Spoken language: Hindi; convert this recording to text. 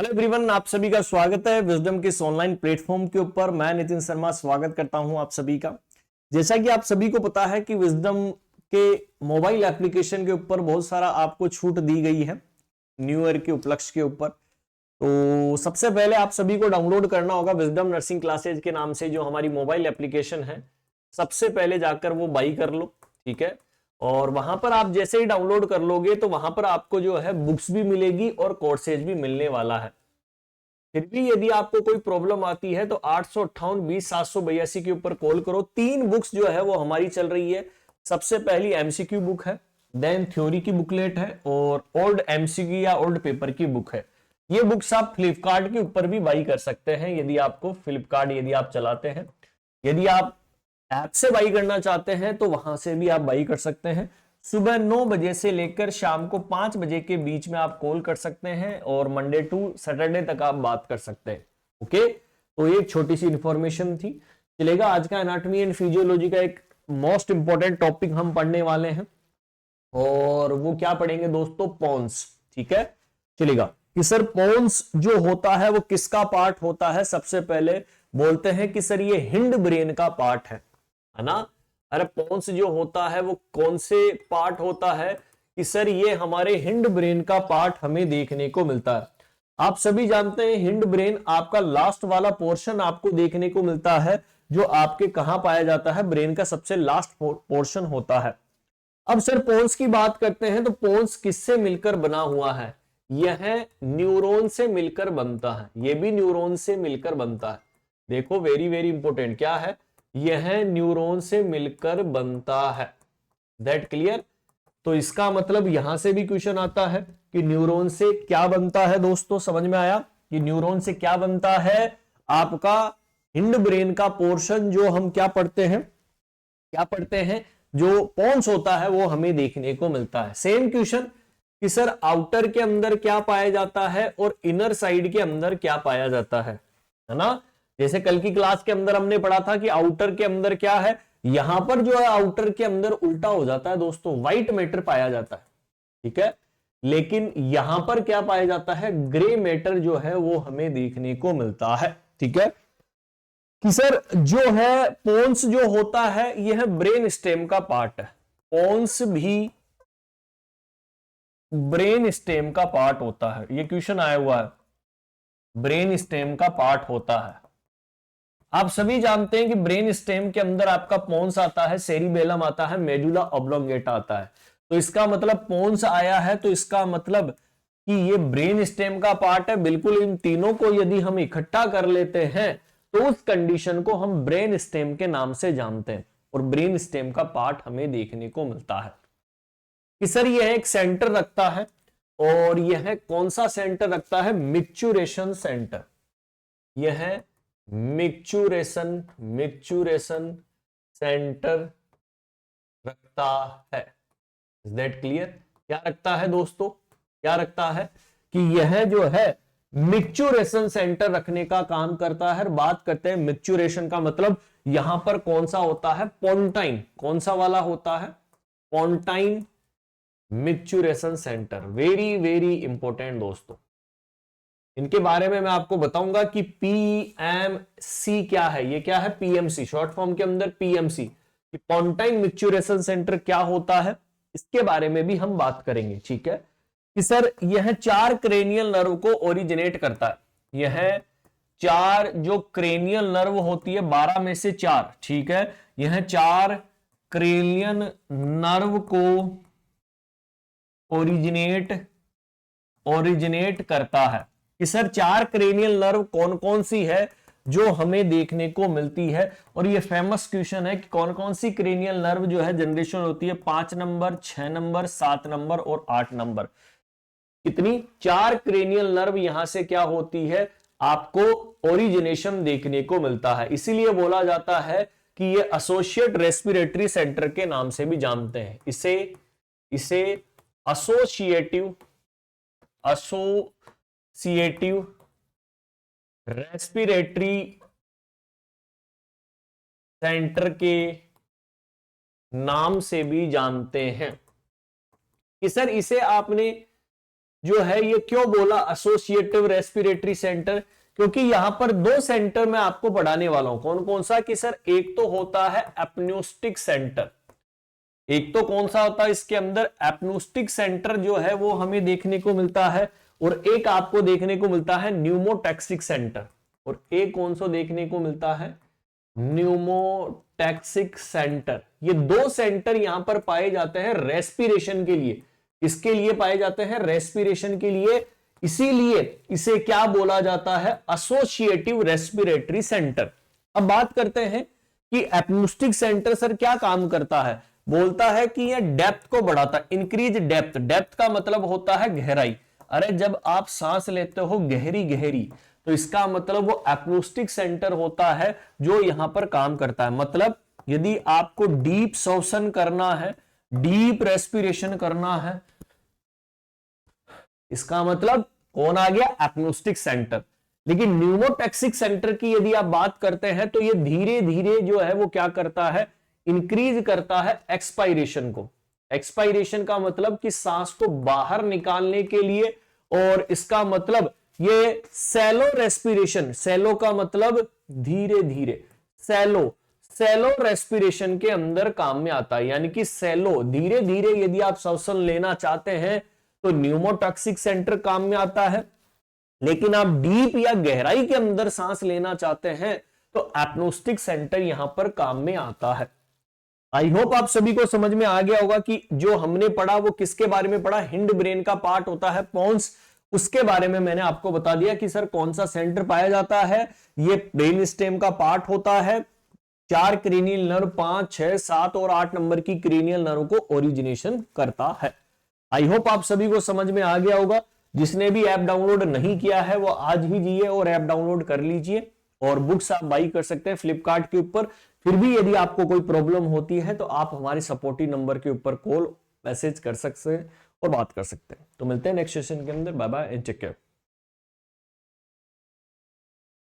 हेलो एवरीवन, आप सभी का स्वागत है विजडम के इस ऑनलाइन प्लेटफॉर्म के ऊपर। मैं नितिन शर्मा स्वागत करता हूं आप सभी का। जैसा कि आप सभी को पता है कि विजडम के मोबाइल एप्लीकेशन के ऊपर बहुत सारा आपको छूट दी गई है न्यू ईयर के उपलक्ष्य के ऊपर। तो सबसे पहले आप सभी को डाउनलोड करना होगा विजडम नर्सिंग क्लासेज के नाम से जो हमारी मोबाइल एप्लीकेशन है। सबसे पहले जाकर वो बाई कर लो, ठीक है। और वहां पर आप जैसे ही डाउनलोड कर लोगे तो वहां पर आपको जो है बुक्स भी मिलेगी और कोर्सेज भी मिलने वाला है। फिर भी यदि आपको कोई प्रॉब्लम आती है तो 858-20-782 के ऊपर कॉल करो। 3 बुक्स जो है वो हमारी चल रही है। सबसे पहली एमसीक्यू बुक है, देन थ्योरी की बुकलेट है और ओल्ड एमसीक्यू या ओल्ड पेपर की बुक है। ये बुक्स आप फ्लिपकार्ट के ऊपर भी बाई कर सकते हैं यदि आपको फ्लिपकार्ट यदि आप चलाते हैं। यदि आप ऐप से बाई करना चाहते हैं तो वहां से भी आप बाई कर सकते हैं। सुबह 9 बजे से लेकर शाम को 5 बजे के बीच में आप कॉल कर सकते हैं और मंडे टू सैटरडे तक आप बात कर सकते हैं। ओके, तो ये एक छोटी सी इंफॉर्मेशन थी। चलेगा, आज का एनाटॉमी एंड फिजियोलॉजी का एक मोस्ट इंपॉर्टेंट टॉपिक हम पढ़ने वाले हैं और वो क्या पढ़ेंगे दोस्तों? पोन्स। ठीक है, चलेगा कि सर पोन्स जो होता है वो किसका पार्ट होता है? सबसे पहले बोलते हैं कि सर ये हिंड ब्रेन का पार्ट है ना। अरे पोन्स जो होता है वो कौन से पार्ट होता है? कि सर ये हमारे हिंड ब्रेन का पार्ट हमें देखने को मिलता है। आप सभी जानते हैं हिंड ब्रेन आपका लास्ट वाला पोर्शन आपको देखने को मिलता है जो आपके कहां पाया जाता है? ब्रेन का सबसे लास्ट पोर्शन होता है। अब सर पोन्स की बात करते हैं तो पोन्स किससे मिलकर बना हुआ है? यह न्यूरॉन से मिलकर बनता है। यह भी न्यूरॉन से मिलकर बनता है। देखो, वेरी वेरी इंपॉर्टेंट क्या है? यह न्यूरॉन से मिलकर बनता है। That clear? तो इसका मतलब यहां से भी क्वेश्चन आता है कि न्यूरॉन से क्या बनता है। दोस्तों समझ में आया कि न्यूरॉन से क्या बनता है? आपका हिंड ब्रेन का पोर्शन जो हम क्या पढ़ते हैं, जो पोन्स होता है वो हमें देखने को मिलता है। सेम क्वेश्चन कि सर आउटर के अंदर क्या पाया जाता है और इनर साइड के अंदर क्या पाया जाता है ना। जैसे कल की क्लास के अंदर हमने पढ़ा था कि आउटर के अंदर क्या है, यहां पर जो है आउटर के अंदर उल्टा हो जाता है दोस्तों, व्हाइट मैटर पाया जाता है। ठीक है, लेकिन यहां पर क्या पाया जाता है? ग्रे मैटर जो है वो हमें देखने को मिलता है। ठीक है कि सर जो है पोन्स जो होता है यह ब्रेन स्टेम का पार्ट है। पोन्स भी ब्रेन स्टेम का पार्ट होता है। ये क्वेश्चन आया हुआ है, ब्रेन स्टेम का पार्ट होता है। आप सभी जानते हैं कि ब्रेन स्टेम के अंदर आपका पोन्स आता है, सेरिबेलम आता है, मेडुला ऑब्लोंगेटा आता है। तो इसका मतलब पोन्स आया है तो इसका मतलब कि ये ब्रेन स्टेम का पार्ट है। बिल्कुल, इन तीनों को यदि हम इकट्ठा कर लेते हैं तो उस कंडीशन को हम ब्रेन स्टेम के नाम से जानते हैं और ब्रेन स्टेम का पार्ट हमें देखने को मिलता है। कि सर यह एक सेंटर रखता है और यह कौन सा सेंटर रखता है? Micturition centre. यह मिक्चुरेशन सेंटर रखता है। Is that clear? क्या रखता है दोस्तों? क्या रखता है कि यह जो है मिक्चुरेशन सेंटर रखने का काम करता है। बात करते हैं मिक्चुरेशन का मतलब यहां पर कौन सा होता है? पोन्टाइन। कौन सा वाला होता है? Pontine micturition centre. Very very important दोस्तों, इनके बारे में मैं आपको बताऊंगा कि पीएमसी क्या है। ये क्या है? पीएमसी, शॉर्ट फॉर्म के अंदर पीएमसी, कि पोन्टाइन मिक्चुरेशन सेंटर क्या होता है, इसके बारे में भी हम बात करेंगे। ठीक है कि सर यह 4 क्रेनियल नर्व को ओरिजिनेट करता है। यह 4 जो क्रेनियल नर्व होती है, 12 में से 4, ठीक है, यह 4 क्रेनियल नर्व को ओरिजिनेट करता है। कि सर 4 क्रेनियल नर्व कौन कौन सी है जो हमें देखने को मिलती है? और ये फेमस क्वेश्चन है कि कौन कौन सी क्रेनियल नर्व जो है जनरेशन होती है? 5 नंबर, 6 नंबर, 7 नंबर और 8 नंबर। कितनी? 4 क्रेनियल नर्व यहां से क्या होती है? आपको ओरिजिनेशन देखने को मिलता है। इसीलिए बोला जाता है कि ये एसोसिएट रेस्पिरेटरी सेंटर के नाम से भी जानते हैं। इसे एसोसिएटिव रेस्पिरेटरी सेंटर के नाम से भी जानते हैं। कि सर इसे आपने जो है ये क्यों बोला एसोसिएटिव रेस्पिरेटरी सेंटर, क्योंकि यहां पर दो सेंटर मैं आपको पढ़ाने वाला हूं। कौन कौन सा कि सर एक तो होता है एपन्यूस्टिक सेंटर, एक तो कौन सा होता है इसके अंदर एपन्यूस्टिक सेंटर जो है वो हमें देखने को मिलता है, और एक आपको देखने को मिलता है न्यूमोटैक्सिक सेंटर, और एक कौन सा देखने को मिलता है न्यूमोटैक्सिक सेंटर। ये दो सेंटर यहां पर पाए जाते हैं रेस्पिरेशन के लिए। इसके लिए पाए जाते हैं रेस्पिरेशन के लिए, इसीलिए इसे क्या बोला जाता है एसोसिएटिव रेस्पिरेटरी सेंटर। अब बात करते हैं कि एपन्यूस्टिक सेंटर सर क्या काम करता है। बोलता है कि यह डेप्थ को बढ़ाता है, इंक्रीज डेप्थ। डेप्थ का मतलब होता है गहराई। अरे जब आप सांस लेते हो गहरी गहरी, तो इसका मतलब वो एपन्यूस्टिक सेंटर होता है जो यहां पर काम करता है। मतलब यदि आपको डीप श्वसन करना है, डीप रेस्पिरेशन करना है, इसका मतलब कौन आ गया एपन्यूस्टिक सेंटर। लेकिन न्यूमोटैक्सिक सेंटर की यदि आप बात करते हैं तो ये धीरे धीरे जो है वो क्या करता है इंक्रीज करता है एक्सपायरेशन को। एक्सपायरेशन का मतलब कि सांस को बाहर निकालने के लिए, और इसका मतलब ये सैलो रेस्पिरेशन, सैलो का मतलब धीरे धीरे, सैलो सैलो रेस्पिरेशन के अंदर काम में आता है। यानी कि सैलो धीरे धीरे यदि आप श्वसन लेना चाहते हैं तो न्यूमोटॉक्सिक सेंटर काम में आता है। लेकिन आप डीप या गहराई के अंदर सांस लेना चाहते हैं तो एपनोस्टिक सेंटर यहां पर काम में आता है। आई होप आप सभी को समझ में आ गया होगा कि जो हमने पढ़ा वो किसके बारे में पढ़ा, हिंड ब्रेन का पार्ट होता है पोन्स, उसके बारे में मैंने आपको बता दिया कि सर कौन सा सेंटर पाया जाता है। ये ब्रेन स्टेम का पार्ट होता है। 4 क्रेनियल नर्व 5, 6, 7 और 8 नंबर की क्रेनियल नर्व को ओरिजिनेशन करता है। आई होप आप सभी को समझ में आ गया होगा। जिसने भी ऐप डाउनलोड नहीं किया है वो आज ही जाइए और ऐप डाउनलोड कर लीजिए, और बुक्स आप बाई कर सकते हैं फ्लिपकार्ट के ऊपर। फिर भी यदि आपको कोई प्रॉब्लम होती है तो आप हमारे सपोर्टिव नंबर के ऊपर कॉल मैसेज कर सकते हैं और बात कर सकते हैं। तो मिलते हैं नेक्स्ट सेशन के अंदर। Bye bye and take care.